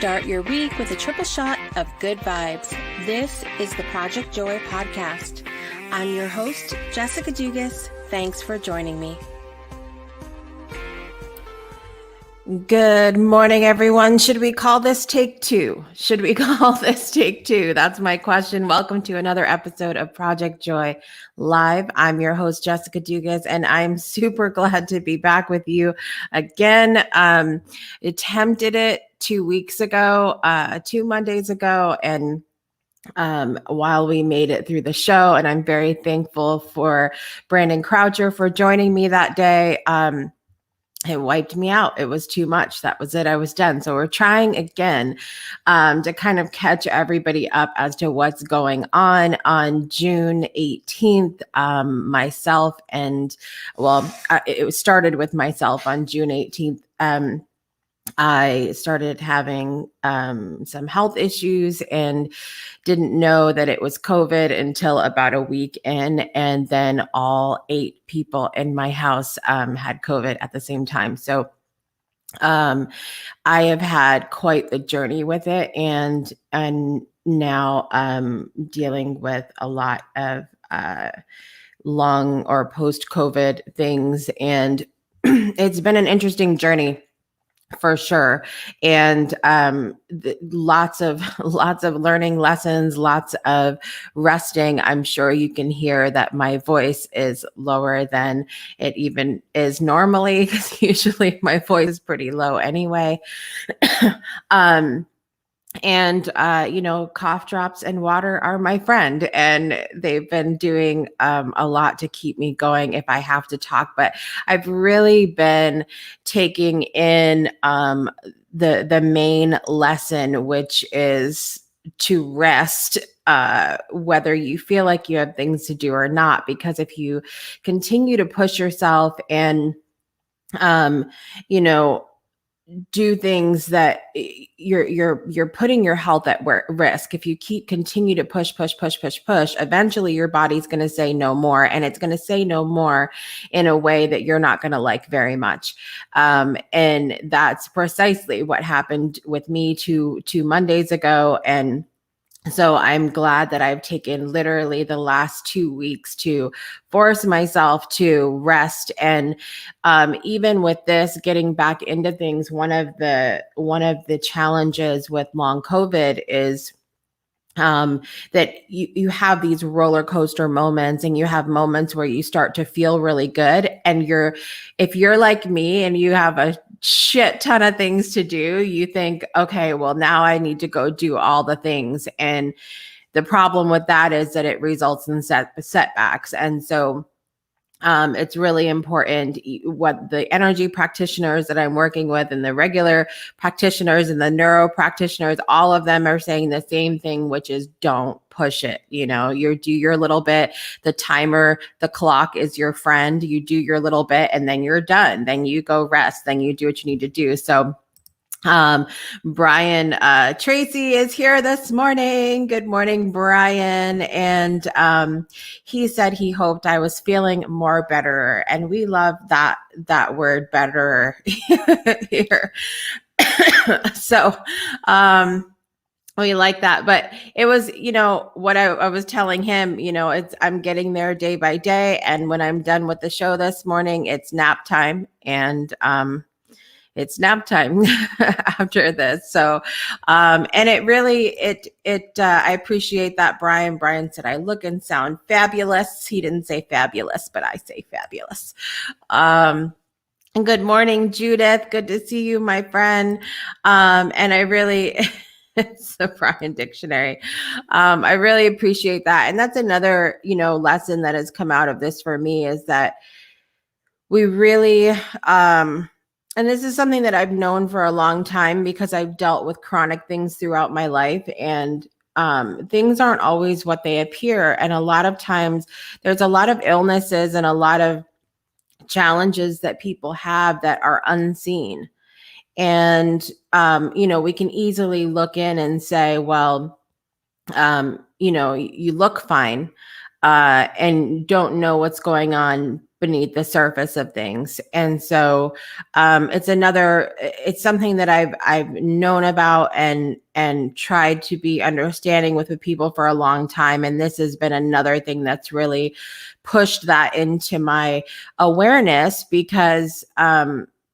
Start your week with a triple shot of good vibes. This is the Project Joy podcast. I'm your host, Jessica Dugas. Thanks for joining me. Good morning, everyone. Should we call this take two? That's my question. Welcome to another episode of Project Joy Live. I'm your host, Jessica Dugas, and I'm super glad to be back with you again. Attempted it 2 weeks ago, 2 Mondays ago, and while we made it through the show, and I'm very thankful for Brandon Croucher for joining me that day. It wiped me out. It was too much. That was it. I was done. So we're trying again to kind of catch everybody up as to what's going on June 18th. Myself and, it started with myself on June 18th. I started having some health issues and didn't know that it was COVID until about a week in, and then all 8 people in my house had COVID at the same time. So I have had quite the journey with it, and now dealing with a lot of long or post-COVID things, and it's been an interesting journey. For sure. And lots of learning lessons, lots of resting. I'm sure you can hear that my voice is lower than it even is normally, because usually my voice is pretty low anyway. And, cough drops and water are my friend, and they've been doing a lot to keep me going if I have to talk. But I've really been taking in the main lesson, which is to rest, whether you feel like you have things to do or not. Because if you continue to push yourself and, do things that you're putting your health at risk. If you continue to push, eventually your body's going to say no more, and it's going to say no more in a way that you're not going to like very much. And that's precisely what happened with me two Mondays ago. And so I'm glad that I've taken literally the last 2 weeks to force myself to rest. And even with this, getting back into things, one of the challenges with long COVID is that you have these roller coaster moments, and you have moments where you start to feel really good. And if you're like me and you have a shit ton of things to do, you think, okay, well, now I need to go do all the things. And the problem with that is that it results in setbacks. And so it's really important what the energy practitioners that I'm working with, and the regular practitioners and the neuro practitioners, all of them are saying the same thing, which is don't push it. You do your little bit. The timer, the clock is your friend. You do your little bit, and then you're done. Then you go rest. Then you do what you need to do. So Brian Tracy is here this morning. Good morning, Brian. And he said he hoped I was feeling more better. And we love that word, better, here. So we like that. But it was, what I was telling him, I'm getting there day by day. And when I'm done with the show this morning, it's nap time. And it's nap time after this. So, and it really, I appreciate that, Brian. Brian said, I look and sound fabulous. He didn't say fabulous, but I say fabulous. And good morning, Judith. Good to see you, my friend. And I really, it's the Brian Dictionary. I really appreciate that. And that's another, lesson that has come out of this for me, is that we really, and this is something that I've known for a long time, because I've dealt with chronic things throughout my life, and things aren't always what they appear. And a lot of times there's a lot of illnesses and a lot of challenges that people have that are unseen. And, we can easily look in and say, well, you look fine. and don't know what's going on beneath the surface of things. And so it's something that I've known about and tried to be understanding with people for a long time. And this has been another thing that's really pushed that into my awareness because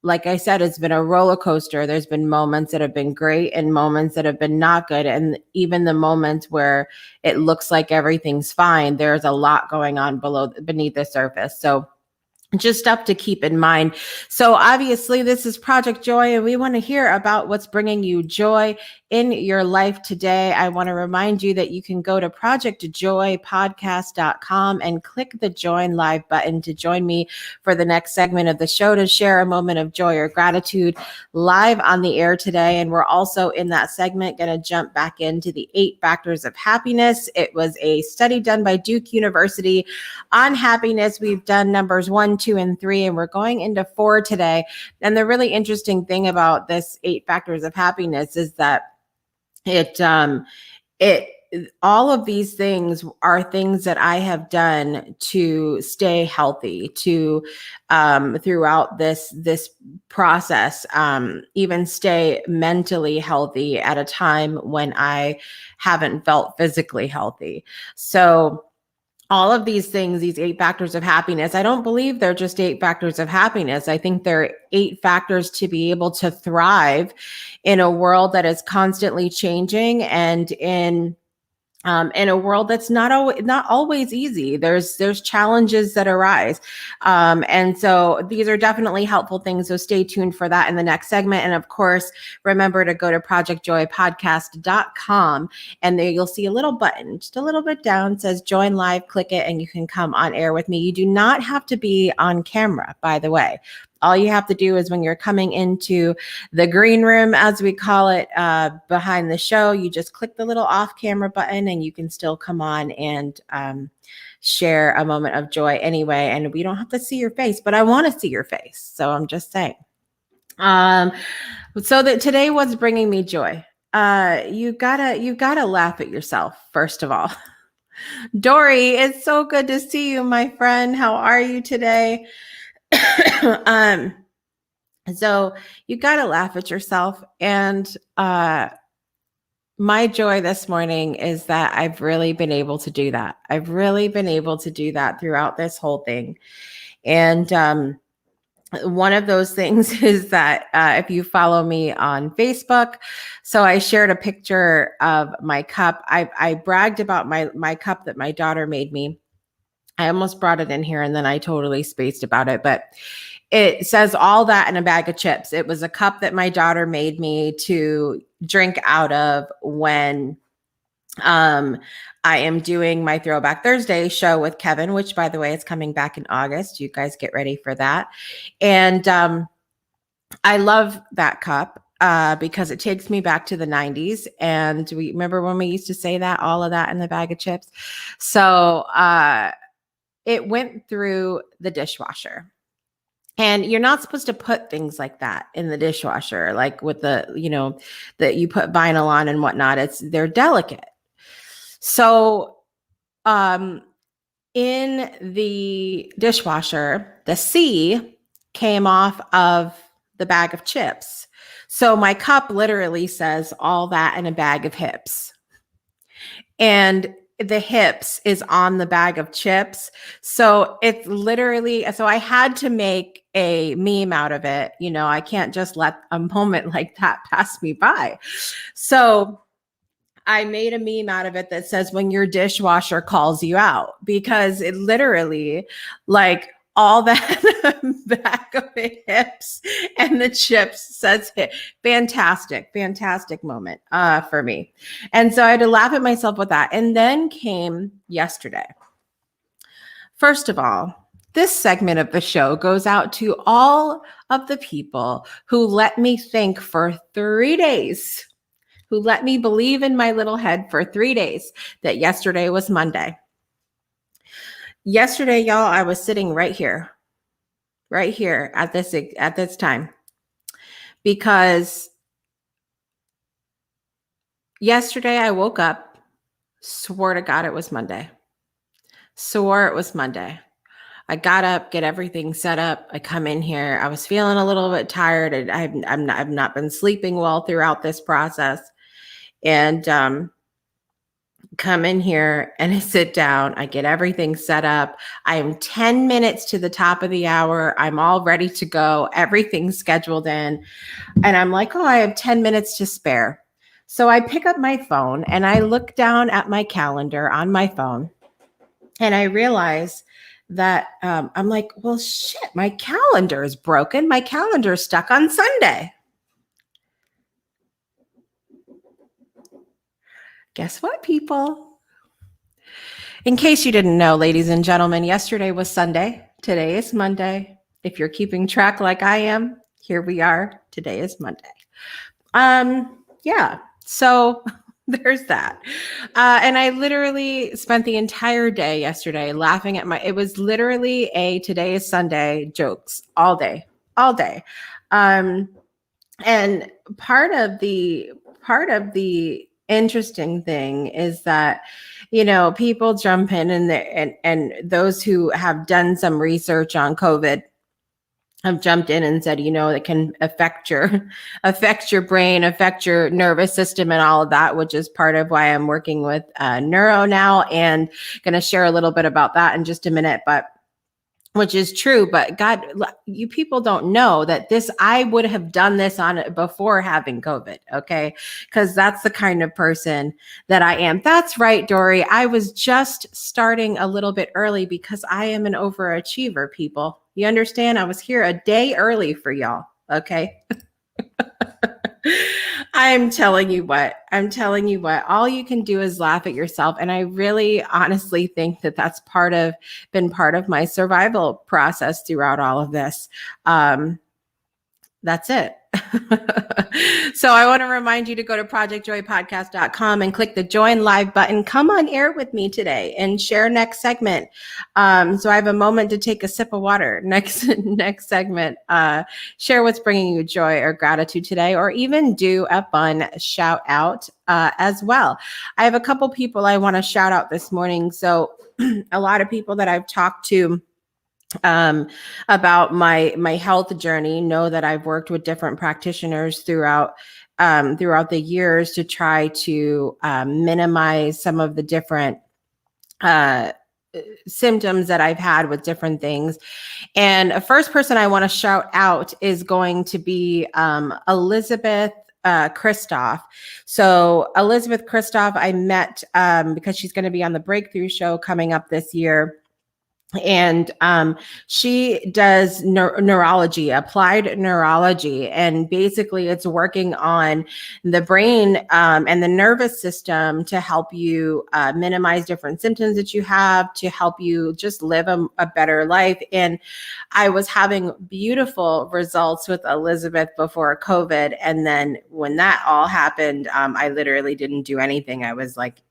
like I said, it's been a roller coaster. There's been moments that have been great and moments that have been not good. And even the moments where it looks like everything's fine, there's a lot going on beneath the surface. So just stuff to keep in mind. So obviously this is Project Joy, and we want to hear about what's bringing you joy in your life today. I want to remind you that you can go to projectjoypodcast.com and click the join live button to join me for the next segment of the show to share a moment of joy or gratitude live on the air today. And we're also in that segment going to jump back into the 8 factors of happiness. It was a study done by Duke University on happiness. We've done numbers 1, 2, and 3, and we're going into 4 today. And the really interesting thing about this 8 factors of happiness is that it all of these things are things that I have done to stay healthy, to throughout this process, even stay mentally healthy at a time when I haven't felt physically healthy. So all of these things, these 8 factors of happiness, I don't believe they're just 8 factors of happiness. I think they're 8 factors to be able to thrive in a world that is constantly changing and in a world that's not always easy. There's challenges that arise. And so these are definitely helpful things. So stay tuned for that in the next segment. And of course, remember to go to projectjoypodcast.com, and there you'll see a little button just a little bit down, says join live. Click it and you can come on air with me. You do not have to be on camera, by the way. All you have to do is when you're coming into the green room, as we call it, behind the show, you just click the little off camera button and you can still come on and share a moment of joy anyway. And we don't have to see your face, but I want to see your face. So I'm just saying. So that today, what's bringing me joy? You gotta laugh at yourself, first of all. Dory, it's so good to see you, my friend. How are you today? So you got to laugh at yourself. And my joy this morning is that I've really been able to do that. I've really been able to do that throughout this whole thing. And one of those things is that if you follow me on Facebook, so I shared a picture of my cup. I bragged about my cup that my daughter made me. I almost brought it in here and then I totally spaced about it, but it says all that in a bag of chips. It was a cup that my daughter made me to drink out of when I am doing my Throwback Thursday show with Kevin, which by the way is coming back in August. You guys get ready for that. And I love that cup because it takes me back to the 90s. And we remember when we used to say that, all of that in the bag of chips. So it went through the dishwasher. And you're not supposed to put things like that in the dishwasher, like with that you put vinyl on and whatnot. They're delicate. So in the dishwasher, the C came off of the bag of chips. So my cup literally says all that in a bag of hips. And the hips is on the bag of chips. So it's literally, so I had to make a meme out of it. I can't just let a moment like that pass me by. So I made a meme out of it that says when your dishwasher calls you out, because it literally like all that back of the hips and the chips says hit. Fantastic moment for me. And so I had to laugh at myself with that. And then came yesterday. First of all, this segment of the show goes out to all of the people who let me think for 3 days, who let me believe in my little head for 3 days that yesterday was Monday. Yesterday, y'all, I was sitting right here at this time, because yesterday I woke up, swore to God it was Monday. Swore it was Monday. I got up, get everything set up. I come in here. I was feeling a little bit tired. And I've not been sleeping well throughout this process. And come in here and I sit down. I get everything set up. I am 10 minutes to the top of the hour. I'm all ready to go. Everything's scheduled in. And I'm like, oh, I have 10 minutes to spare. So I pick up my phone and I look down at my calendar on my phone and I realize that I'm like, well, shit, my calendar is broken. My calendar is stuck on Sunday. Guess what, people? In case you didn't know, ladies and gentlemen, yesterday was Sunday. Today is Monday. If you're keeping track like I am, here we are. Today is Monday. Yeah. So there's that. And I literally spent the entire day yesterday laughing at it was literally today is Sunday jokes all day. And part of the interesting thing is that, people jump in and those who have done some research on COVID have jumped in and said, it can affect your brain, affect your nervous system and all of that, which is part of why I'm working with neuro now, and going to share a little bit about that in just a minute. But which is true, but God, you people don't know that I would have done this on it before having COVID, okay? Because that's the kind of person that I am. That's right, Dory. I was just starting a little bit early because I am an overachiever, people. You understand? I was here a day early for y'all, okay? I'm telling you what, all you can do is laugh at yourself. And I really honestly think that that's been part of my survival process throughout all of this. That's it. So I want to remind you to go to projectjoypodcast.com and click the join live button. Come on air with me today and share next segment. So I have a moment to take a sip of water. Next segment, share what's bringing you joy or gratitude today, or even do a fun shout out as well. I have a couple people I want to shout out this morning. So a lot of people that I've talked to about my health journey know that I've worked with different practitioners throughout the years to try to minimize some of the different symptoms that I've had with different things. And a first person I want to shout out is going to be Elizabeth Kristoff. So Elizabeth Kristoff, I met because she's going to be on the Breakthrough Show coming up this year. And she does neurology, applied neurology, and basically it's working on the brain and the nervous system to help you minimize different symptoms that you have, to help you just live a better life. And I was having beautiful results with Elizabeth before COVID, and then when that all happened, I literally didn't do anything. I was like,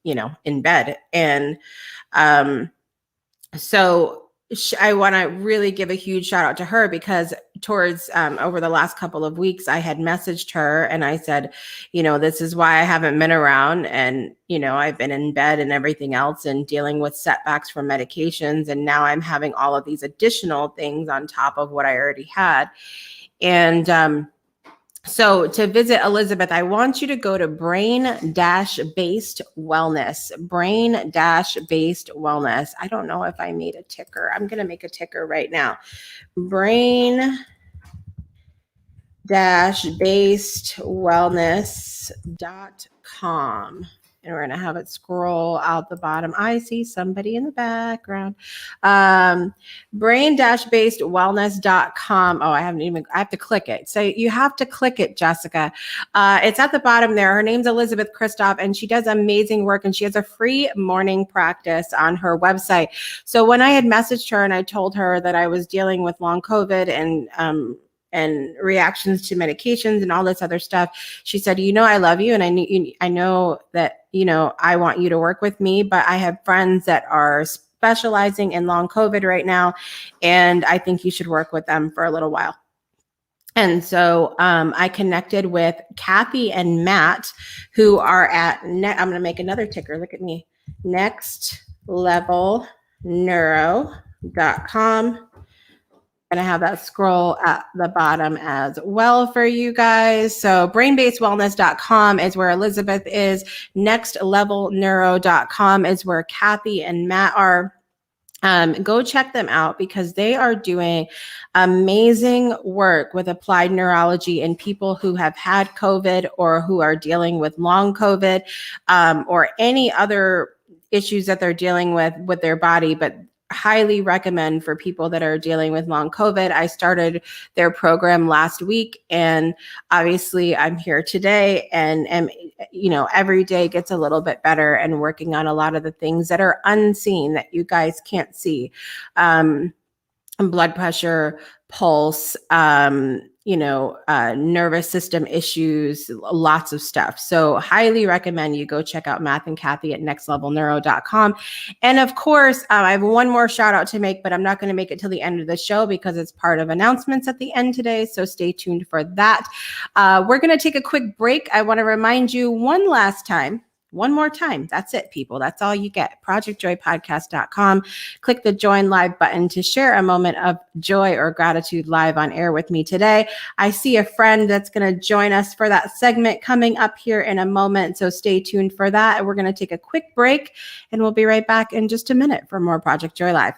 in bed. And so I want to really give a huge shout out to her because towards over the last couple of weeks, I had messaged her and I said, this is why I haven't been around. And, I've been in bed and everything else and dealing with setbacks from medications. And now I'm having all of these additional things on top of what I already had. And so to visit Elizabeth, I want you to go to brain-based wellness, brain-based wellness. I don't know if I made a ticker. I'm going to make a ticker right now. Brain-based wellness.com. And we're going to have it scroll out the bottom. I see somebody in the background. Brain-based wellness.com. Oh, I have to click it. So you have to click it, Jessica. It's at the bottom there. Her name's Elizabeth Kristoff, and she does amazing work, and she has a free morning practice on her website. So when I had messaged her and I told her that I was dealing with long COVID and reactions to medications and all this other stuff, she said, I love you. And I know that, I want you to work with me, but I have friends that are specializing in long COVID right now. And I think you should work with them for a little while. And so I connected with Kathy and Matt, who are at, I'm going to make another ticker. Look at me. Next nextlevelneuro.com. Going to have that scroll at the bottom as well for you guys. So brainbasedwellness.com is where Elizabeth is. Nextlevelneuro.com is where Kathy and Matt are. Go check them out because they are doing amazing work with applied neurology in people who have had COVID or who are dealing with long COVID, or any other issues that they're dealing with their body. But highly recommend for people that are dealing with long COVID. I started their program last week, and obviously I'm here today, and every day gets a little bit better, and working on a lot of the things that are unseen that you guys can't see. Blood pressure, pulse, nervous system issues, lots of stuff. So highly recommend you go check out Matt and Kathy at nextlevelneuro.com. And of course, I have one more shout out to make, but I'm not going to make it till the end of the show because it's part of announcements at the end today. So stay tuned for that. We're going to take a quick break. I want to remind you one more time. That's it, people. That's all you get. ProjectJoyPodcast.com. Click the join live button to share a moment of joy or gratitude live on air with me today. I see a friend that's going to join us for that segment coming up here in a moment. So stay tuned for that. And we're going to take a quick break, and we'll be right back in just a minute for more Project Joy Live.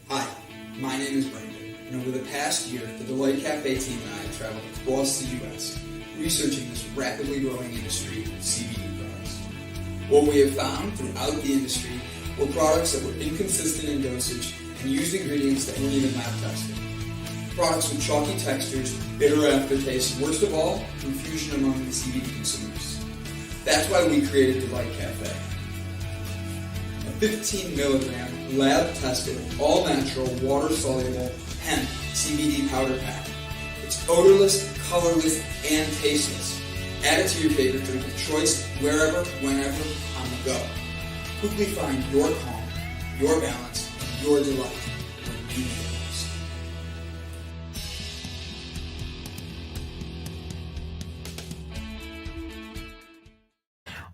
Hi, my name is Brandon, and over the past year, the Deloitte Cafe team and I have traveled across the U.S. researching this rapidly growing industry of CBD products. What we have found throughout the industry were products that were inconsistent in dosage and used ingredients that weren't even lab tested. Products with chalky textures, bitter aftertaste, and worst of all, confusion among the CBD consumers. That's why we created Deloitte Cafe. A 15 milligram lab-tested, all-natural, water-soluble hemp CBD powder pack. It's odorless, colorless, and tasteless. Add it to your favorite drink of choice, wherever, whenever, on the go. Quickly find your calm, your balance, and your delight when you need it most.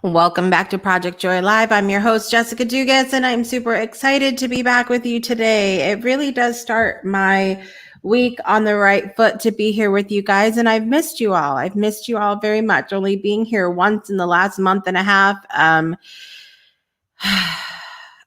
Welcome back to Project Joy Live. I'm your host, Jessica Dugas, and I'm super excited to be back with you today. It really does start my week on the right foot to be here with you guys, and I've missed you all. I've missed you all very much. Only being here once in the last month and a half.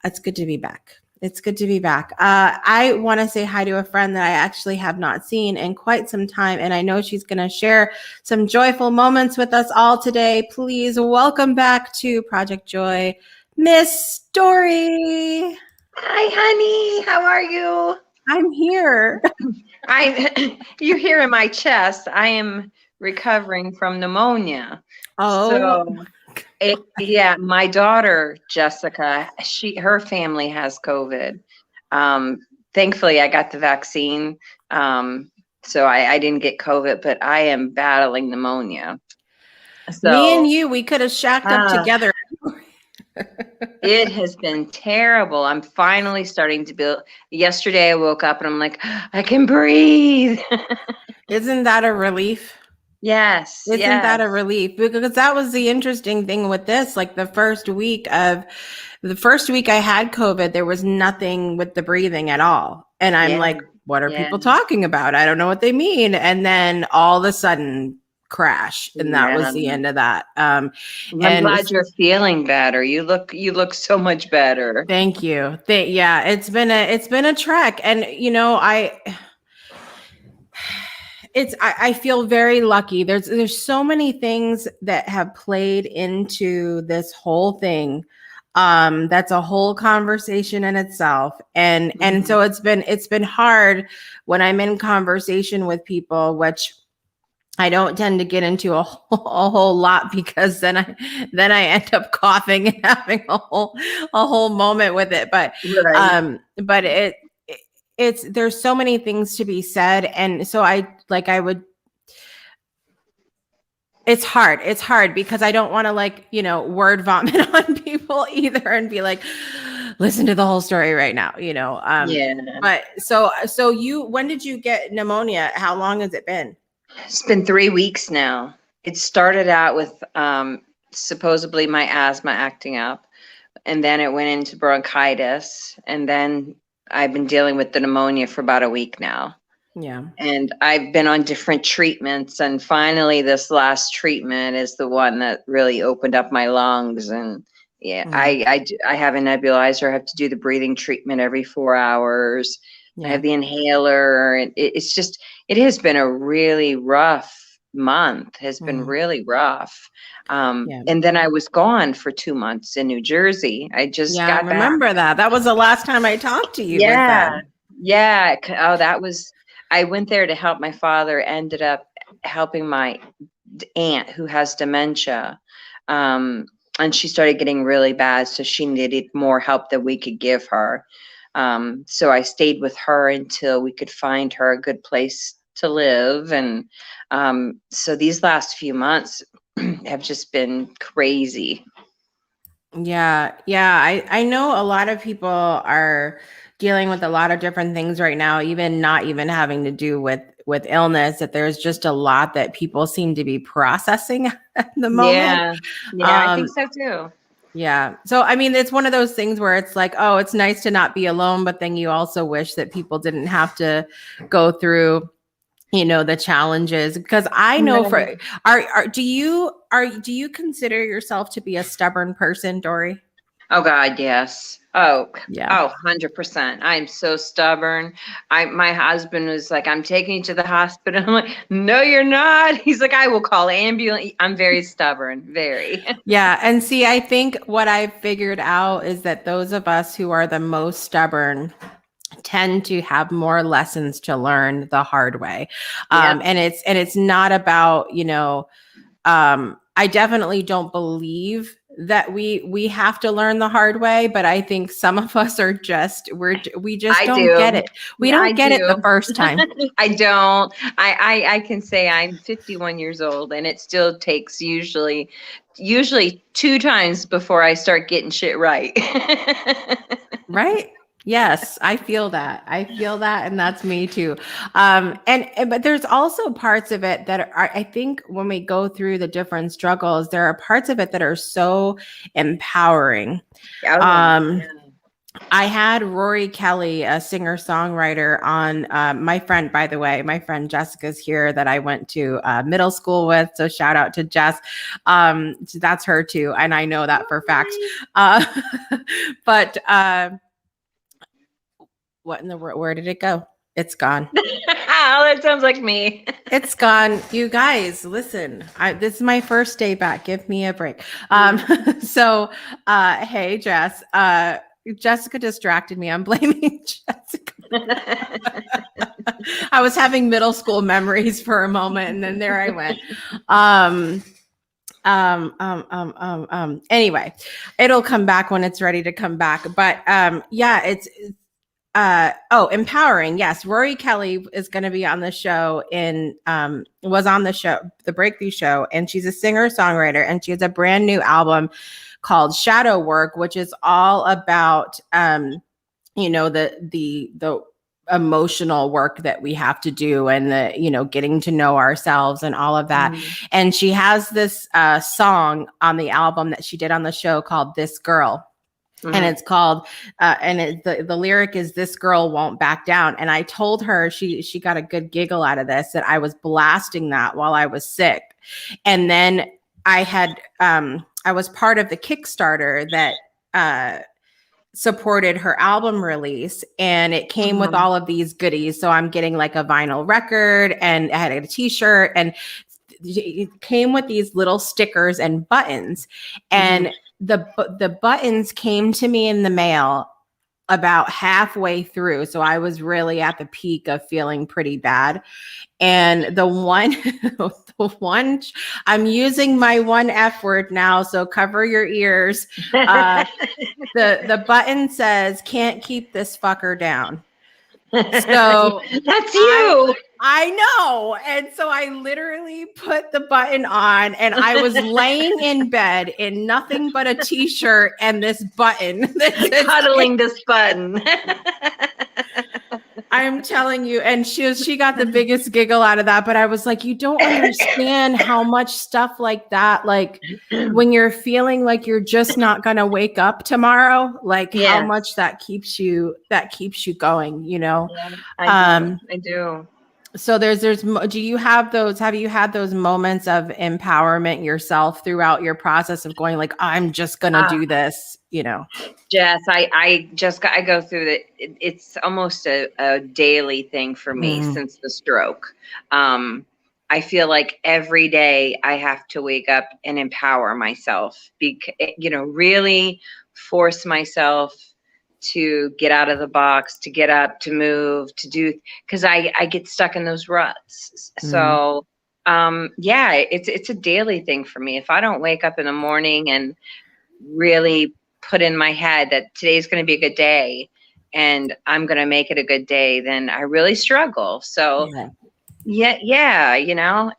It's good to be back. It's good to be back. I want to say hi to a friend that I actually have not seen in quite some time, and I know she's going to share some joyful moments with us all today. Please welcome back to Project Joy, Miss Story. Hi, honey. How are you? I'm here. You're here in my chest. I am recovering from pneumonia. Oh, yeah. My daughter Jessica, her family has COVID. Thankfully, I got the vaccine, so I didn't get COVID, but I am battling pneumonia. So me and you, we could have shacked up together. It has been terrible. I'm finally starting to build. Yesterday I woke up and I'm like, I can breathe. Isn't that a relief? Yes. Isn't that a relief? Because that was the interesting thing with this. Like the first week I had COVID, there was nothing with the breathing at all. And I'm like, what are people talking about? I don't know what they mean. And then all of a sudden, crash, and that was the end of that. I'm glad you're feeling better. You look so much better. Thank you. Yeah, it's been a trek, and I feel very lucky. There's so many things that have played into this whole thing. That's a whole conversation in itself, and so it's been hard when I'm in conversation with people, which I don't tend to get into a whole lot, because then I end up coughing and having a whole moment with it. But right. It's there's so many things to be said, and so it's hard because I don't want to word vomit on people either and be like, listen to the whole story right now, But so when did you get pneumonia? How long has it been? It's been 3 weeks now. It started out with supposedly my asthma acting up. and then it went into bronchitis, and then I've been dealing with the pneumonia for about a week now. Yeah. And I've been on different treatments, and finally this last treatment is the one that really opened up my lungs. And yeah, I have a nebulizer. I have to do the breathing treatment every 4 hours. I have the inhaler, and it has been a really rough month, has been really rough. And then I was gone for 2 months in New Jersey. I just got back. Remember that. That was the last time I talked to you. Yeah. Yeah. Oh, I went there to help my father, ended up helping my aunt who has dementia. And she started getting really bad. So she needed more help than we could give her. So I stayed with her until we could find her a good place to live. And so these last few months have just been crazy. Yeah. I know a lot of people are dealing with a lot of different things right now, even not even having to do with illness, that there's just a lot that people seem to be processing at the moment. Yeah, I think so too. Yeah. So, I mean, it's one of those things where it's like, oh, it's nice to not be alone, but then you also wish that people didn't have to go through, the challenges. Because I know do you consider yourself to be a stubborn person, Dory? Oh God, yes. Oh, yeah. Oh, 100%. I'm so stubborn. My husband was like, I'm taking you to the hospital. I'm like, no, you're not. He's like, I will call ambulance. I'm very stubborn, very. Yeah. And see, I think what I've figured out is that those of us who are the most stubborn tend to have more lessons to learn the hard way. And it's not about, I definitely don't believe that we have to learn the hard way, but I think some of us are we just don't get it. We don't get it the first time. I don't. I can say I'm 51 years old, and it still takes usually 2 times before I start getting shit right. Right? Yes, I feel that. And that's me too. But there's also parts of it that are, I think when we go through the different struggles, there are parts of it that are so empowering. I had Rory Kelly, a singer-songwriter, on my friend, by the way, my friend Jessica's here that I went to middle school with. So shout out to Jess. That's her too. And I know that for facts. But what in the world? Where did it go? It's gone. That sounds like me. It's gone. You guys, listen, this is my first day back. Give me a break. So, hey, Jess, Jessica distracted me. I'm blaming Jessica. I was having middle school memories for a moment, and then there I went. Anyway, it'll come back when it's ready to come back. But it's empowering. Yes, Rory Kelly is going to be on the show was on the show, the Breakthrough Show, and she's a singer-songwriter, and she has a brand new album called Shadow Work, which is all about the emotional work that we have to do, and the getting to know ourselves and all of that. And she has this song on the album that she did on the show called This Girl. And it's called the lyric is, "This girl won't back down." And I told her, she got a good giggle out of this, that I was blasting that while I was sick. And then I was part of the Kickstarter that supported her album release, and it came with all of these goodies. So I'm getting like a vinyl record, and I had a t-shirt, and it came with these little stickers and buttons. And the buttons came to me in the mail about halfway through. So I was really at the peak of feeling pretty bad. And the one, I'm using my one F word now, so cover your ears. The button says, "Can't keep this fucker down." So that's you. I know. And so I literally put the button on, and I was laying in bed in nothing but a t-shirt and this button. Cuddling this button. I'm telling you, and she got the biggest giggle out of that. But I was like, you don't understand how much stuff like that, like when you're feeling like you're just not gonna wake up tomorrow, like how Yes. much that keeps you going, you know. Yeah, I do. Um, I do. so do you have those, have you had those moments of empowerment yourself throughout your process of going like, I'm just gonna Uh, do this, you know? Jess, I go through it's almost a daily thing for me Mm, since the stroke. I feel like every day I have to wake up and empower myself, really force myself to get out of the box, to get up, to move, to do, because I get stuck in those ruts. mm, So yeah, it's a daily thing for me. If I don't wake up in the morning and really put in my head that today's going to be a good day and I'm going to make it a good day, then I really struggle. So yeah. yeah,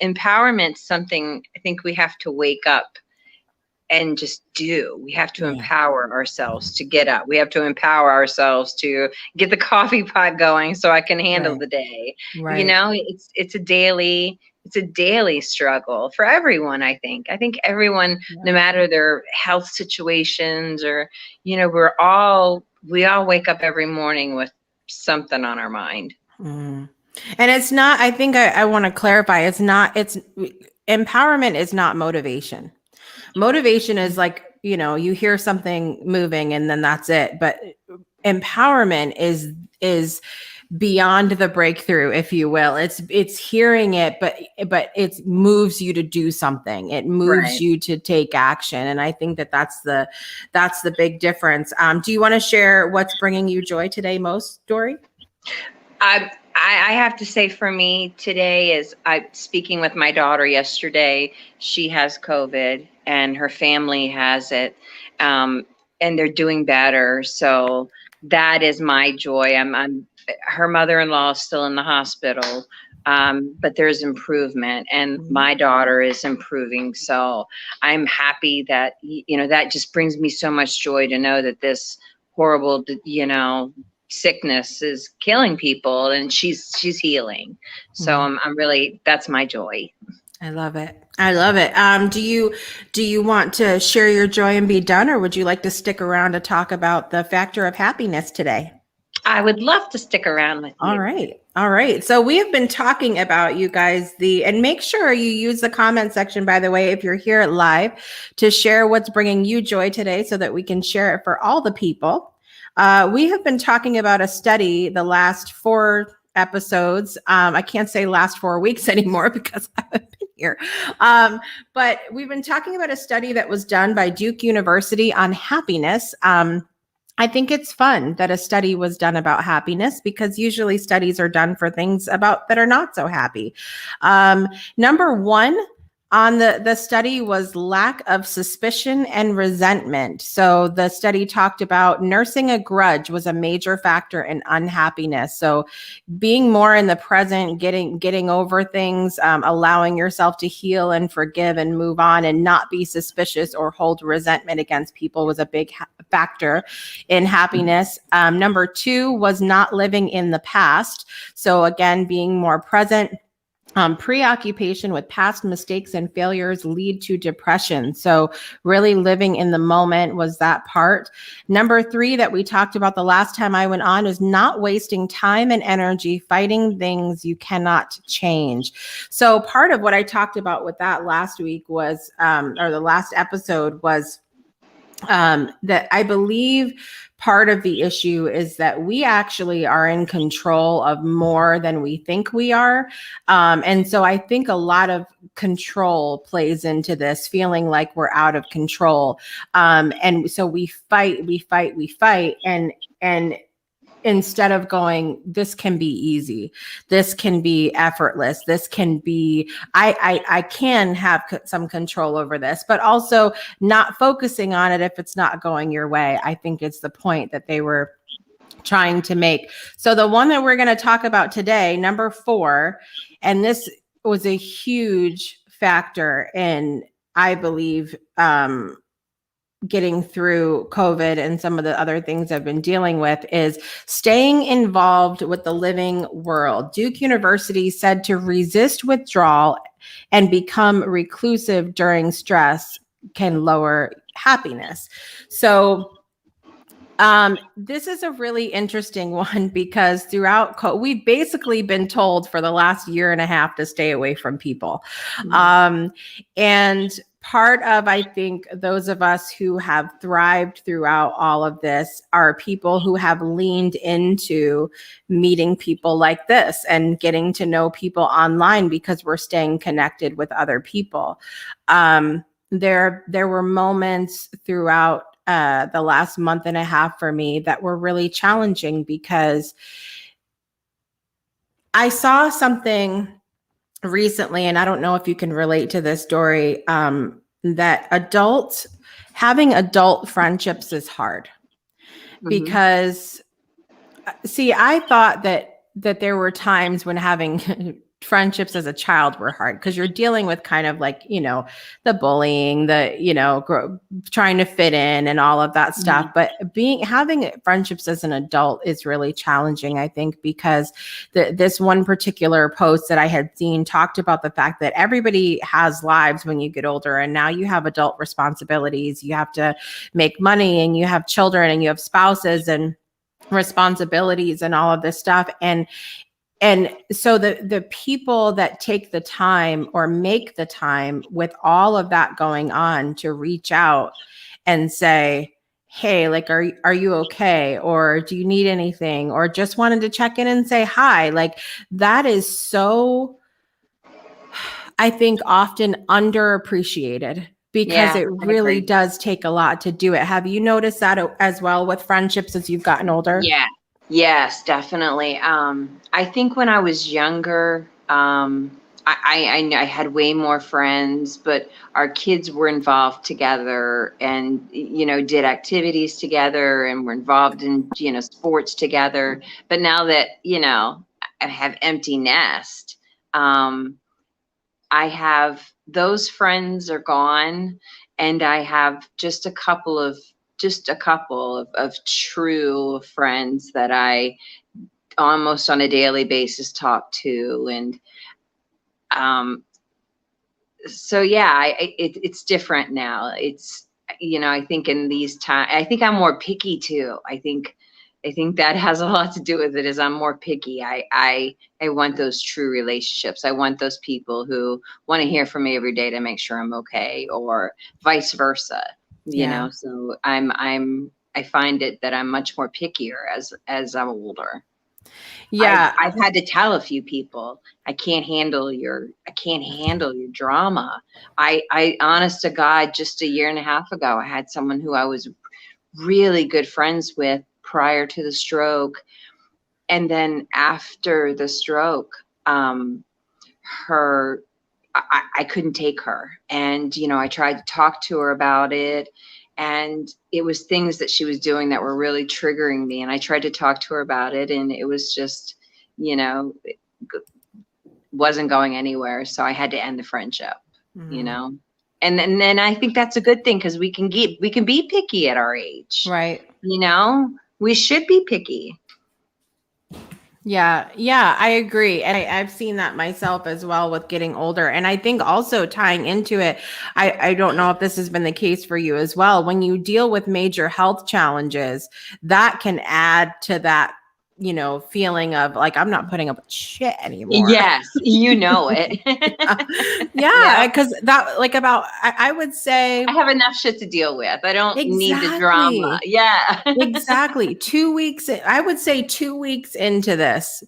empowerment's something I think we have to wake up and just do. We have to Yeah. empower ourselves to get up. We have to empower ourselves to get the coffee pot going so I can handle Right. the day. Right. It's a daily struggle for everyone, I think. I think everyone, no Yeah. matter their health situations or, we all wake up every morning with something on our mind. Mm. And it's not, I think I want to clarify, it's empowerment is not motivation. Motivation is like, you know, you hear something moving and then that's it. But empowerment is beyond the breakthrough, if you will. It's hearing it, but it moves you to do something. It moves Right. you to take action. And I think that's the big difference. Do you want to share what's bringing you joy today most, Dory? I have to say for me today is I speaking with my daughter yesterday. She has COVID and her family has it, and they're doing better. So that is my joy. I'm her mother-in-law is still in the hospital, but there's improvement, and my daughter is improving. So I'm happy that that just brings me so much joy to know that this horrible sickness is killing people and she's healing. So I'm really, that's my joy. I love it. I love it. Do you want to share your joy and be done, or would you like to stick around to talk about the factor of happiness today? I would love to stick around with All you. right. All right. So we have been talking about, you guys, and make sure you use the comment section, by the way, if you're here live, to share what's bringing you joy today so that we can share it for all the people. We have been talking about a study the last 4 episodes. I can't say last 4 weeks anymore because I haven't been here. But we've been talking about a study that was done by Duke University on happiness. I think it's fun that a study was done about happiness because usually studies are done for things about that are not so happy. Number one on the study was lack of suspicion and resentment. So the study talked about nursing a grudge was a major factor in unhappiness. So being more in the present, getting over things, allowing yourself to heal and forgive and move on and not be suspicious or hold resentment against people was a big factor in happiness. Number two was not living in the past. So again, being more present. Preoccupation with past mistakes and failures lead to depression. So really living in the moment was that part. Number three that we talked about the last time I went on is not wasting time and energy fighting things you cannot change. So part of what I talked about with that last week was, or the last episode was, that I believe part of the issue is that we actually are in control of more than we think we are. And so I think a lot of control plays into this, feeling like we're out of control. And so we fight, and instead of going, this can be easy, this can be effortless, this can be, I can have some control over this, but also not focusing on it if it's not going your way. I think it's the point that they were trying to make. So the one that we're going to talk about today, number 4, and this was a huge factor in, I believe, getting through COVID and some of the other things I've been dealing with is staying involved with the living world. Duke University said to resist withdrawal and become reclusive during stress can lower happiness. So this is a really interesting one because throughout we've basically been told for the last year and a half to stay away from people. And part of, I think, those of us who have thrived throughout all of this are people who have leaned into meeting people like this and getting to know people online because we're staying connected with other people. There were moments throughout the last month and a half for me that were really challenging because I saw something recently, and I don't know if you can relate to this story, that having adult friendships is hard because, see, I thought that there were times when having friendships as a child were hard because you're dealing with kind of like, the bullying, trying to fit in and all of that stuff. But having friendships as an adult is really challenging, I think, because this one particular post that I had seen talked about the fact that everybody has lives when you get older, and now you have adult responsibilities. You have to make money, and you have children, and you have spouses and responsibilities and all of this stuff. And so the people that take the time or make the time with all of that going on to reach out and say, hey, like, are you okay? Or do you need anything? Or just wanted to check in and say hi. Like, that is so, I think, often underappreciated because it really does take a lot to do it. Have you noticed that as well with friendships as you've gotten older? Yeah. Yes, definitely. I think when I was younger, I had way more friends, but our kids were involved together and, did activities together and were involved in, sports together. But now that, I have empty nest, I have those friends are gone, and I have just a couple of true friends that I almost on a daily basis talk to. And so yeah, it's different now. It's, I think in these times, I think I'm more picky too. I think that has a lot to do with it, is I'm more picky. I want those true relationships. I want those people who want to hear from me every day to make sure I'm okay, or vice versa. So I find it that I'm much more pickier as I'm older. Yeah. I've had to tell a few people, I can't handle your drama. I honest to God, just a year and a half ago, I had someone who I was really good friends with prior to the stroke. And then after the stroke, I couldn't take her. And, I tried to talk to her about it, and it was things that she was doing that were really triggering me. And I tried to talk to her about it, and it was just, it wasn't going anywhere. So I had to end the friendship, and then I think that's a good thing, because we can be picky at our age. Right. We should be picky. Yeah, I agree. And I've seen that myself as well with getting older. And I think also tying into it, I don't know if this has been the case for you as well. When you deal with major health challenges, that can add to that, feeling of like, I'm not putting up with shit anymore. Yes, it. Yeah, because I would say I have enough shit to deal with. I don't need the drama. Yeah. Exactly. 2 weeks, I would say 2 weeks into this,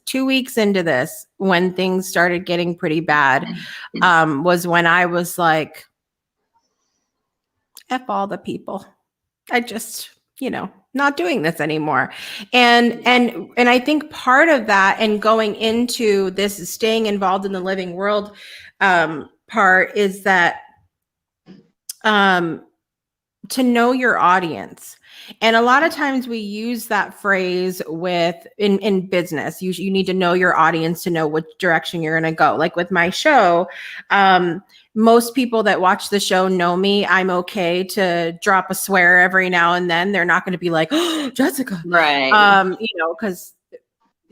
when things started getting pretty bad, was when I was like, F all the people. I just, not doing this anymore. And I think part of that, and going into this staying involved in the living world part, is that to know your audience. And a lot of times we use that phrase in business. You need to know your audience to know which direction you're going to go. Like with my show, most people that watch the show know me. I'm okay to drop a swear every now and then. They're not going to be like, oh, Jessica. Right. Because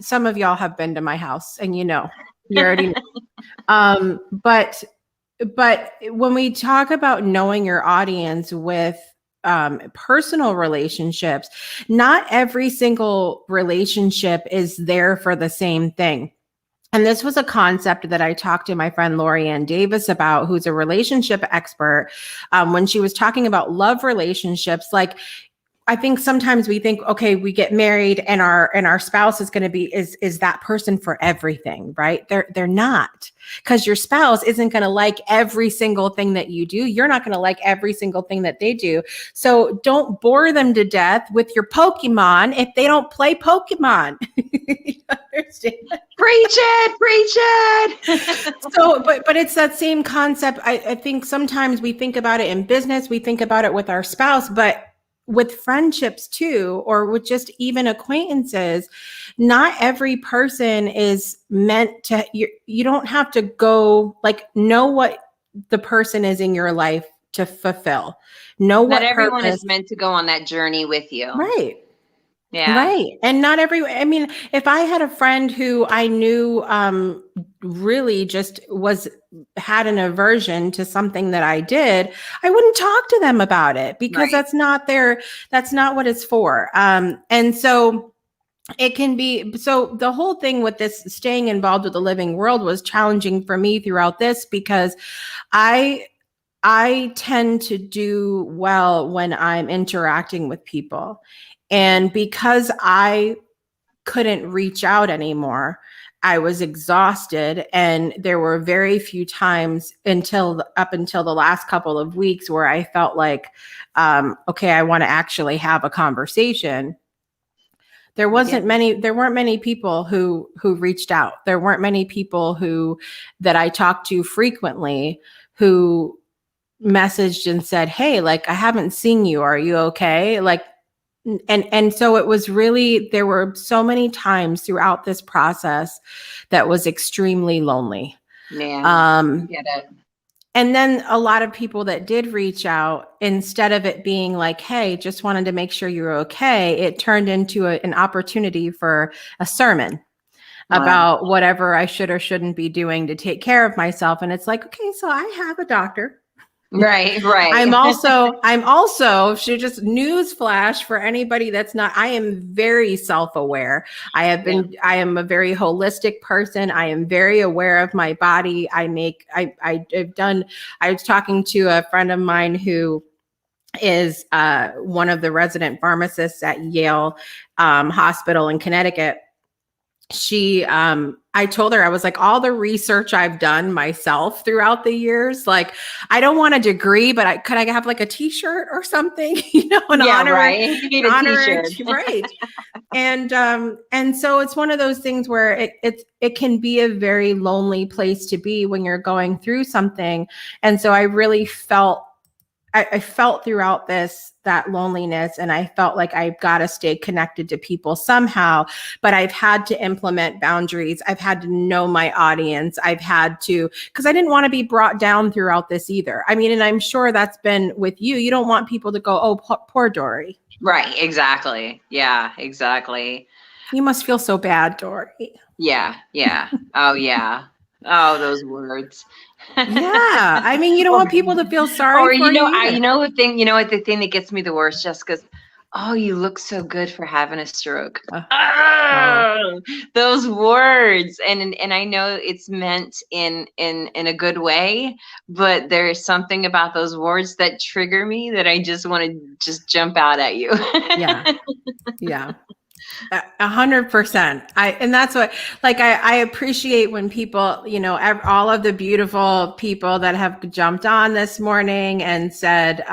some of y'all have been to my house and you already know. But when we talk about knowing your audience with personal relationships, not every single relationship is there for the same thing. And this was a concept that I talked to my friend Lori Ann Davis about, who's a relationship expert, when she was talking about love relationships. Like, I think sometimes we think, okay, we get married and our spouse is going to be is that person for everything, right? They're not, because your spouse isn't going to like every single thing that you do. You're not going to like every single thing that they do. So don't bore them to death with your Pokemon if they don't play Pokemon. You understand? Preach it. So, but it's that same concept. I think sometimes we think about it in business, we think about it with our spouse, but with friendships too, or with just even acquaintances, not every person is meant to, you don't have to go, like, know what the person is in your life to fulfill. Know what Not everyone purpose. is meant to go on that journey with you. Right. Yeah. Right. And not I mean, if I had a friend who I knew really just had an aversion to something that I did, I wouldn't talk to them about it, because Right. that's not what it's for. And so it can be, so the whole thing with this staying involved with the living world was challenging for me throughout this, because I tend to do well when I'm interacting with people. And because I couldn't reach out anymore, I was exhausted. And there were very few times up until the last couple of weeks where I felt like, okay, I want to actually have a conversation. There weren't many people who reached out. There weren't many people that I talked to frequently who messaged and said, hey, like, I haven't seen you. Are you okay? Like, and so it was really, there were so many times throughout this process that was extremely lonely. Man, get it. And then a lot of people that did reach out, instead of it being like, hey, just wanted to make sure you're okay, it turned into an opportunity for a sermon about whatever I should or shouldn't be doing to take care of myself. And it's like, okay, so I have a doctor. Right. I'm also, should just newsflash for anybody that's not, I am very self-aware. I am a very holistic person. I am very aware of my body. I was talking to a friend of mine who is one of the resident pharmacists at Yale Hospital in Connecticut. I told her, I was like, all the research I've done myself throughout the years, like, I don't want a degree, but could I have like a t-shirt or something, honor, right. You need a t-shirt. Right. And so it's one of those things where it can be a very lonely place to be when you're going through something. And so I really felt throughout that loneliness, and I felt like I've got to stay connected to people somehow, but I've had to implement boundaries. I've had to know my audience. Because I didn't want to be brought down throughout this either. I mean, and I'm sure that's been with you. You don't want people to go, oh, poor Dory. Right. Exactly. Yeah, exactly. You must feel so bad, Dory. Yeah. Yeah. Oh, yeah. Oh, those words. Yeah. I mean, you don't want people to feel sorry for you. The thing that gets me the worst, Jessica's, oh, you look so good for having a stroke. Those words. And I know it's meant in a good way, but there's something about those words that trigger me that I just want to just jump out at you. Yeah. Yeah. 100%. And that's what, like, I appreciate when people, all of the beautiful people that have jumped on this morning and said,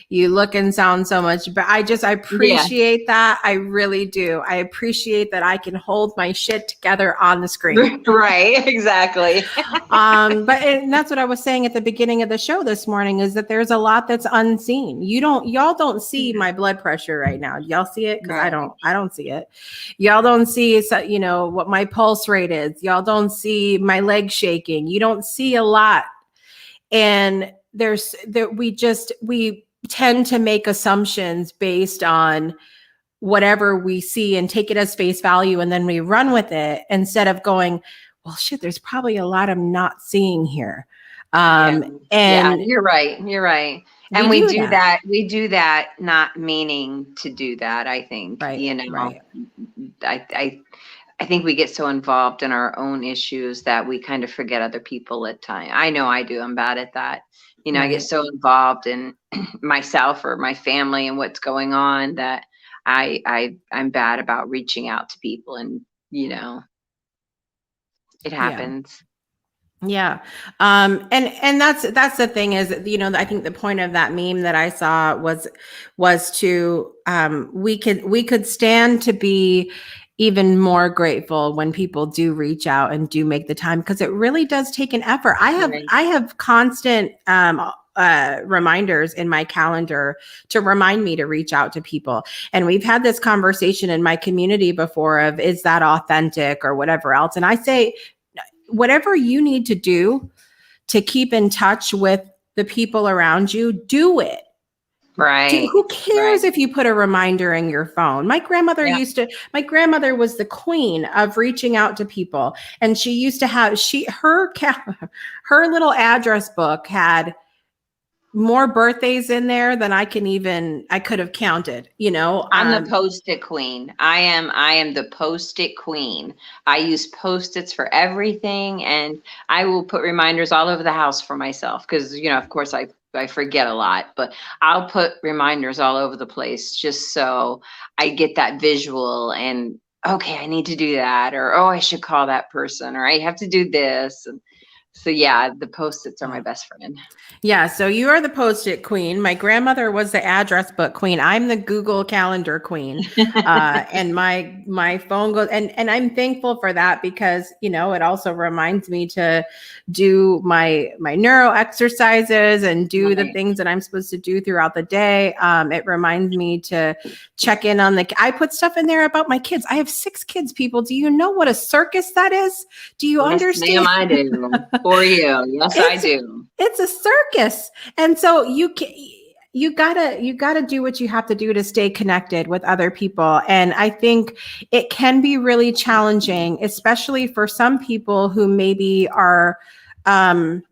you look and sound so much, but I appreciate that. I really do. I appreciate that I can hold my shit together on the screen. Right, exactly. And that's what I was saying at the beginning of the show this morning, is that there's a lot that's unseen. Y'all don't see my blood pressure right now. Y'all see it? Because Right. I don't see it. Y'all don't see, what my pulse rate is. Y'all don't see my legs shaking. You don't see a lot. And we tend to make assumptions based on whatever we see and take it as face value, and then we run with it instead of going, well, shit, there's probably a lot I'm not seeing here. And you're right. And we do that not meaning to do that. I think, right. I think we get so involved in our own issues that we kind of forget other people at times. I know I do. I'm bad at that. I get so involved in myself or my family and what's going on that I'm bad about reaching out to people, and it happens. Yeah. And that's the thing is, I think the point of that meme that I saw was to, we could stand to be even more grateful when people do reach out and do make the time, because it really does take an effort. I have constant, reminders in my calendar to remind me to reach out to people. And we've had this conversation in my community before of, is that authentic or whatever else? And I say, whatever you need to do to keep in touch with the people around you, do it. Right. Who cares if you put a reminder in your phone? My grandmother was the queen of reaching out to people. And she used to have, her little address book had more birthdays in there than I could have counted, I'm the Post-it queen. I am the Post-it queen. I use Post-its for everything, and I will put reminders all over the house for myself because, of course I forget a lot, but I'll put reminders all over the place just so I get that visual and, okay, I need to do that, or, oh, I should call that person, or I have to do this. And so, the Post-its are my best friend. Yeah, so you are the Post-it queen. My grandmother was the address book queen. I'm the Google Calendar queen. And my phone goes, and I'm thankful for that because, it also reminds me to do my neuro exercises and do the things that I'm supposed to do throughout the day. It reminds me to check in on I put stuff in there about my kids. I have 6 kids, people. Do you know what a circus that is? Do you understand? Ma'am, I do. For you. Yes, I do. It's a circus. And so you gotta do what you have to do to stay connected with other people. And I think it can be really challenging, especially for some people who maybe are, who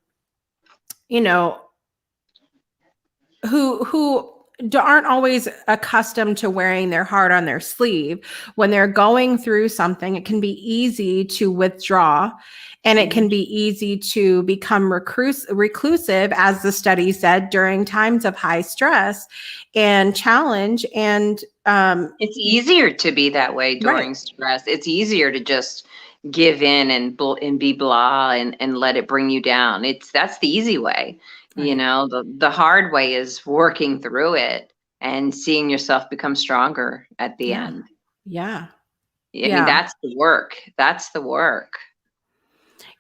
aren't always accustomed to wearing their heart on their sleeve. When they're going through something, it can be easy to withdraw, and it can be easy to become reclusive, as the study said, during times of high stress and challenge. And it's easier to be that way during stress. It's easier to just give in and be blah and let it bring you down. That's the easy way. The hard way is working through it and seeing yourself become stronger at the end. Yeah. I mean, that's the work. That's the work.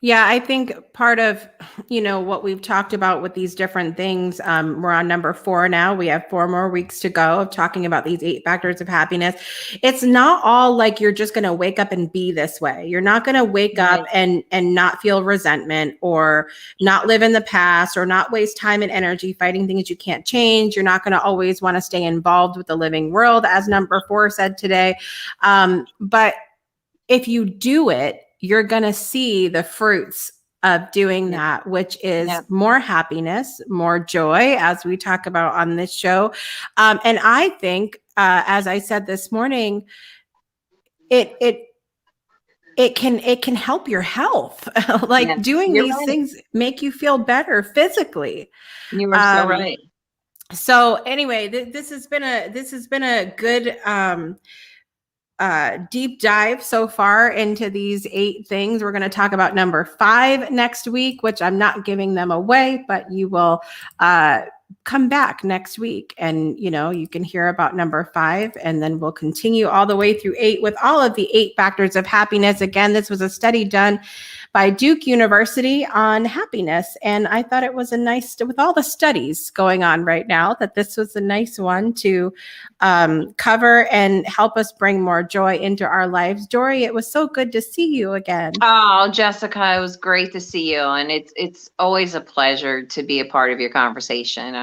Yeah, I think part of, what we've talked about with these different things, we're on number 4 now. We have 4 more weeks to go of talking about these 8 factors of happiness. It's not all like you're just going to wake up and be this way. You're not going to wake up and not feel resentment or not live in the past or not waste time and energy fighting things you can't change. You're not going to always want to stay involved with the living world, as number 4 said today. But if you do it, you're going to see the fruits of doing that, which is more happiness, more joy, as we talk about on this show. And I think, as I said this morning, it can help your health. Doing these things make you feel better physically. You are so right. So anyway, this has been a good deep dive so far into these 8 things. We're going to talk about number 5 next week, which I'm not giving them away, but you will come back next week and, you can hear about number 5, and then we'll continue all the way through 8 with all of the 8 factors of happiness. Again, this was a study done by Duke University on happiness. And I thought it was with all the studies going on right now, that this was a nice one to cover and help us bring more joy into our lives. Dory, it was so good to see you again. Oh, Jessica, it was great to see you. And it's always a pleasure to be a part of your conversation.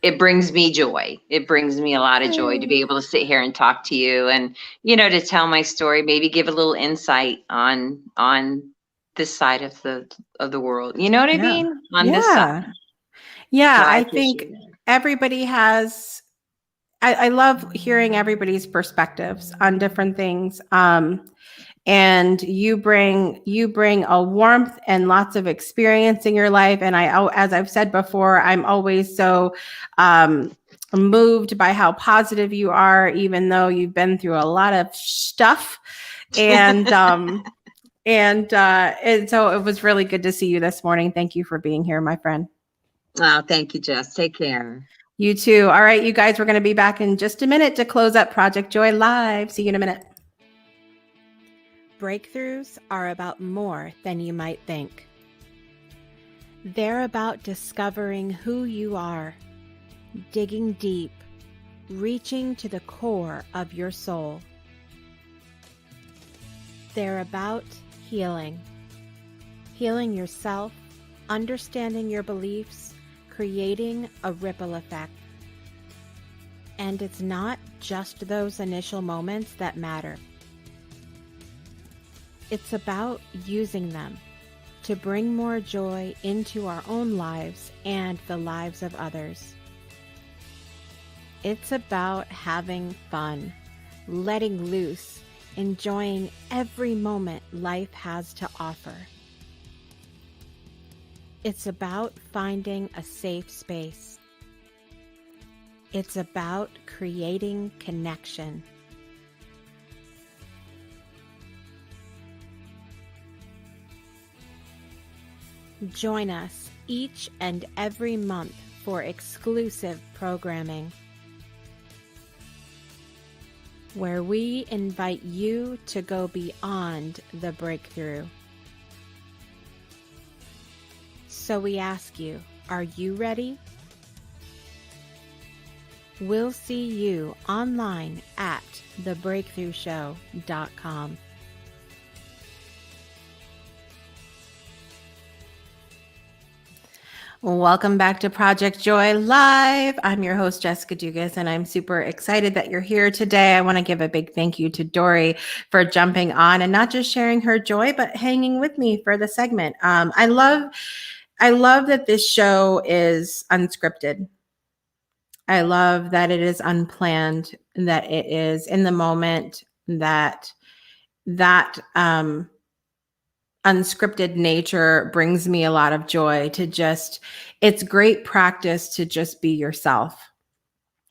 It brings me joy. It brings me a lot of joy to be able to sit here and talk to you and, to tell my story, maybe give a little insight on this side of the world. You know what I mean? On this side. Yeah, So I think everybody has, I love hearing everybody's perspectives on different things. And you bring a warmth and lots of experience in your life. And as I've said before, I'm always so moved by how positive you are, even though you've been through a lot of stuff. And and so it was really good to see you this morning. Thank you for being here, my friend. Oh, thank you, Jess. Take care. You too. All right, you guys, we're going to be back in just a minute to close up Project Joy Live. See you in a minute. Breakthroughs are about more than you might think. They're about discovering who you are, digging deep, reaching to the core of your soul. They're about healing yourself, understanding your beliefs, creating a ripple effect. And it's not just those initial moments that matter. It's about using them to bring more joy into our own lives and the lives of others. It's about having fun, letting loose, enjoying every moment life has to offer. It's about finding a safe space. It's about creating connection. Join us each and every month for exclusive programming, where we invite you to go beyond the breakthrough. So we ask you, are you ready? We'll see you online at thebreakthroughshow.com. Welcome back to Project Joy Live. I'm your host, Jessica Dugas, and I'm super excited that you're here today. I want to give a big thank you to Dory for jumping on and not just sharing her joy, but hanging with me for the segment. I love that this show is unscripted. I love that it is unplanned, that it is in the moment, that unscripted nature brings me a lot of joy it's great practice to just be yourself.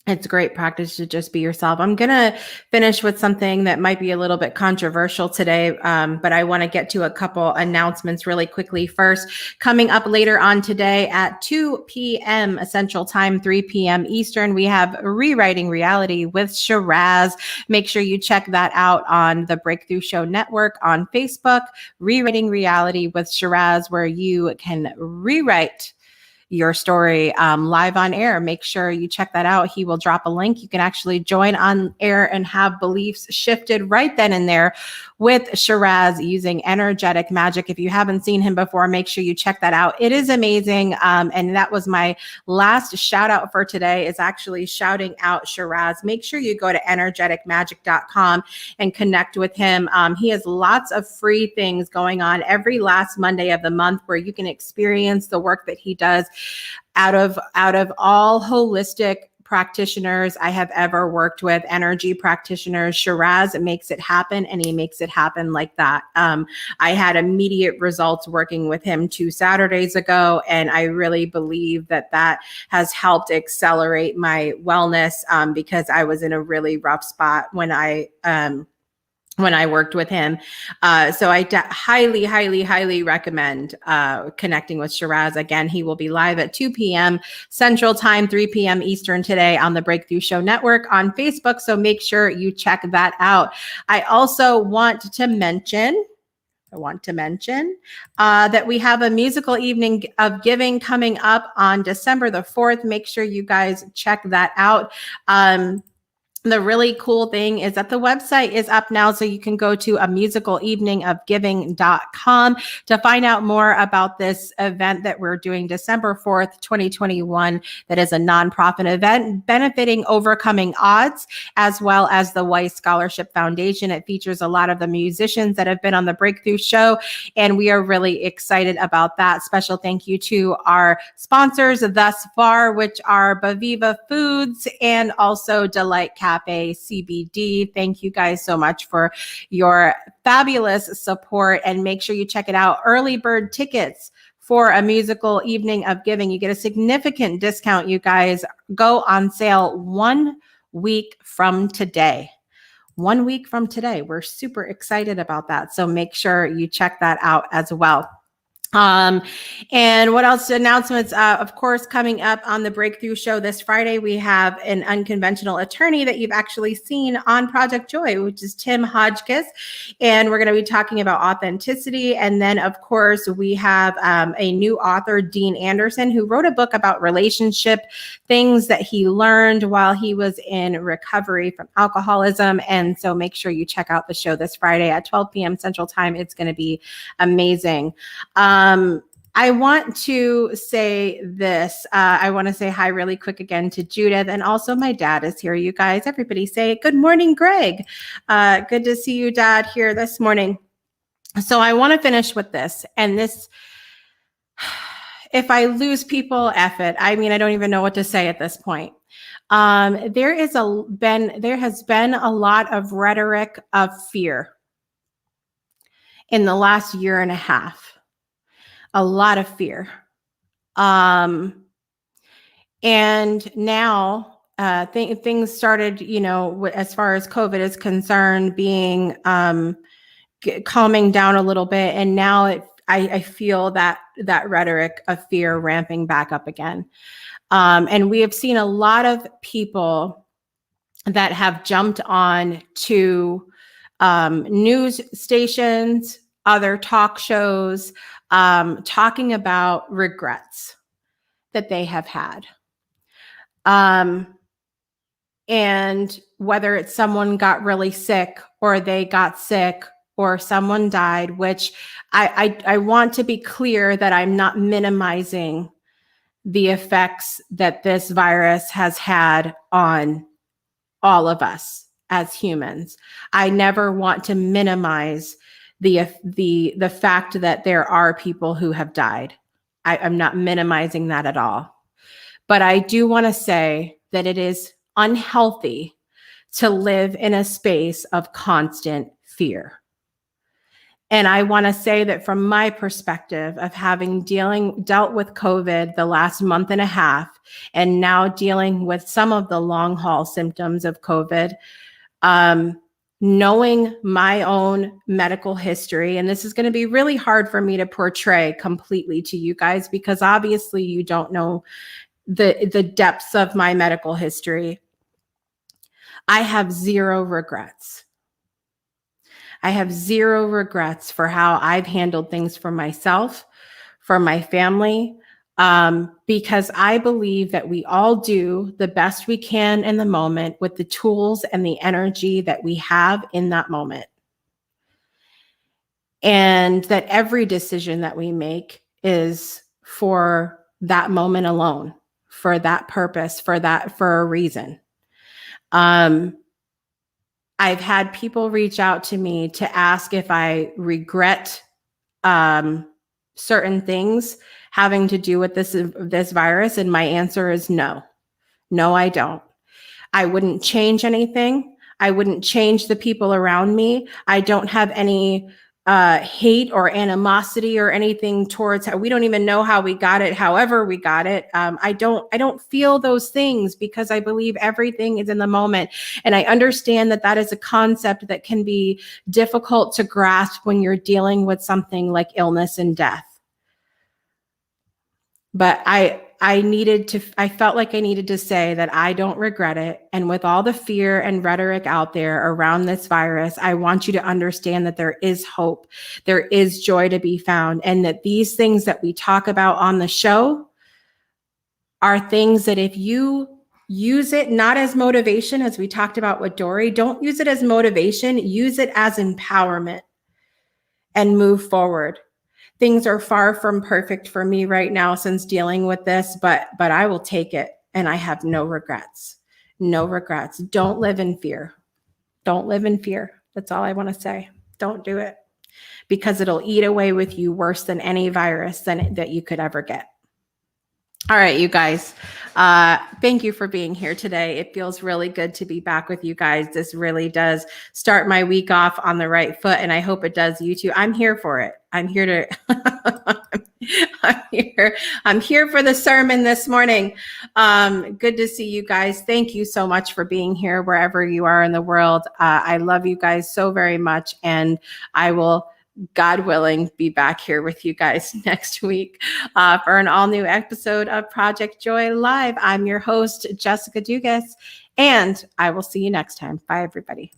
It's great practice to just be yourself. I'm going to finish with something that might be a little bit controversial today, but I want to get to a couple announcements really quickly. First, coming up later on today at 2 p.m. Central Time, 3 p.m. Eastern, we have Rewriting Reality with Shiraz. Make sure you check that out on the Breakthrough Show Network on Facebook, Rewriting Reality with Shiraz, where you can rewrite your story live on air. Make sure you check that out. He will drop a link. You can actually join on air and have beliefs shifted right then and there with Shiraz using energetic magic. If you haven't seen him before, make sure you check that out. It is amazing. And that was my last shout out for today, is actually shouting out Shiraz. Make sure you go to energeticmagic.com and connect with him. He has lots of free things going on every last Monday of the month where you can experience the work that he does out of all holistic practitioners I have ever worked with, energy practitioners. Shiraz makes it happen, and he makes it happen like that. I had immediate results working with him 2 Saturdays ago, and I really believe that that has helped accelerate my wellness because I was in a really rough spot when I worked with him. So I highly, highly, highly recommend connecting with Shiraz. Again, he will be live at 2 p.m. Central Time, 3 p.m. Eastern today on the Breakthrough Show Network on Facebook. So make sure you check that out. I also want to mention that we have a musical evening of giving coming up on December the 4th. Make sure you guys check that out. The really cool thing is that the website is up now, so you can go to amusicaleveningofgiving.com to find out more about this event that we're doing December 4th, 2021. That is a nonprofit event benefiting Overcoming Odds, as well as the Weiss Scholarship Foundation. It features a lot of the musicians that have been on the Breakthrough Show, and we are really excited about that. Special thank you to our sponsors thus far, which are Baviva Foods and also Delight Cafe CBD. Thank you guys so much for your fabulous support, and make sure you check it out. Early bird tickets for a musical evening of giving. You get a significant discount, you guys. Go on sale 1 week from today. 1 week from today. We're super excited about that. So make sure you check that out as well. And what else? Announcements, of course, coming up on the Breakthrough Show this Friday, we have an unconventional attorney that you've actually seen on Project Joy, which is Tim Hodgkiss. And we're going to be talking about authenticity. And then, of course, we have a new author, Dean Anderson, who wrote a book about relationship things that he learned while he was in recovery from alcoholism. And so make sure you check out the show this Friday at 12 p.m. Central Time. It's going to be amazing. I want to say this. I want to say hi really quick again to Judith, and also my dad is here. You guys, everybody say good morning, Greg. Good to see you, Dad, here this morning. So I want to finish with this, and this, if I lose people, F it. I mean, I don't even know what to say at this point. There has been a lot of rhetoric of fear in the last year and a half. A lot of fear. And now things started, as far as COVID is concerned, being calming down a little bit. And now I feel that rhetoric of fear ramping back up again. And we have seen a lot of people that have jumped on to news stations, other talk shows, talking about regrets that they have had. And whether it's someone got really sick or they got sick or someone died, which I want to be clear that I'm not minimizing the effects that this virus has had on all of us as humans. I never want to minimize the fact that there are people who have died. I'm not minimizing that at all. But I do want to say that it is unhealthy to live in a space of constant fear. And I want to say that from my perspective of having dealt with COVID the last month and a half, and now dealing with some of the long haul symptoms of COVID, knowing my own medical history, and this is going to be really hard for me to portray completely to you guys because obviously you don't know the depths of my medical history. I have zero regrets. I have zero regrets for how I've handled things for myself, for my family, because I believe that we all do the best we can in the moment with the tools and the energy that we have in that moment. And that every decision that we make is for that moment alone, for that purpose, for a reason. I've had people reach out to me to ask if I regret certain things having to do with this virus, and my answer is no. No, I don't. I wouldn't change anything. I wouldn't change the people around me. I don't have any hate or animosity or anything towards how we don't even know how we got it, however we got it. I don't feel those things because I believe everything is in the moment. And I understand that that is a concept that can be difficult to grasp when you're dealing with something like illness and death. But I felt like I needed to say that I don't regret it. And with all the fear and rhetoric out there around this virus, I want you to understand that there is hope. There is joy to be found. And that these things that we talk about on the show are things that if you use it not as motivation, as we talked about with Dory, don't use it as motivation, use it as empowerment and move forward. Things are far from perfect for me right now since dealing with this, but I will take it and I have no regrets. No regrets. Don't live in fear. Don't live in fear. That's all I want to say. Don't do it because it'll eat away with you worse than any virus that you could ever get. All right, you guys, thank you for being here today. It feels really good to be back with you guys. This really does start my week off on the right foot, and I hope it does you too. I'm here for it. I'm here to, I'm here for the sermon this morning. Good to see you guys. Thank you so much for being here wherever you are in the world. I love you guys so very much, and I will, God willing, be back here with you guys next week for an all new episode of Project Joy Live. I'm your host, Jessica Dugas, and I will see you next time. Bye, everybody.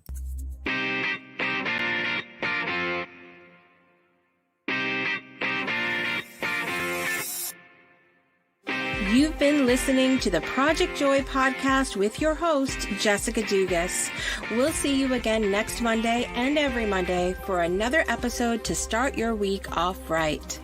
You've been listening to the Project Joy podcast with your host, Jessica Dugas. We'll see you again next Monday and every Monday for another episode to start your week off right.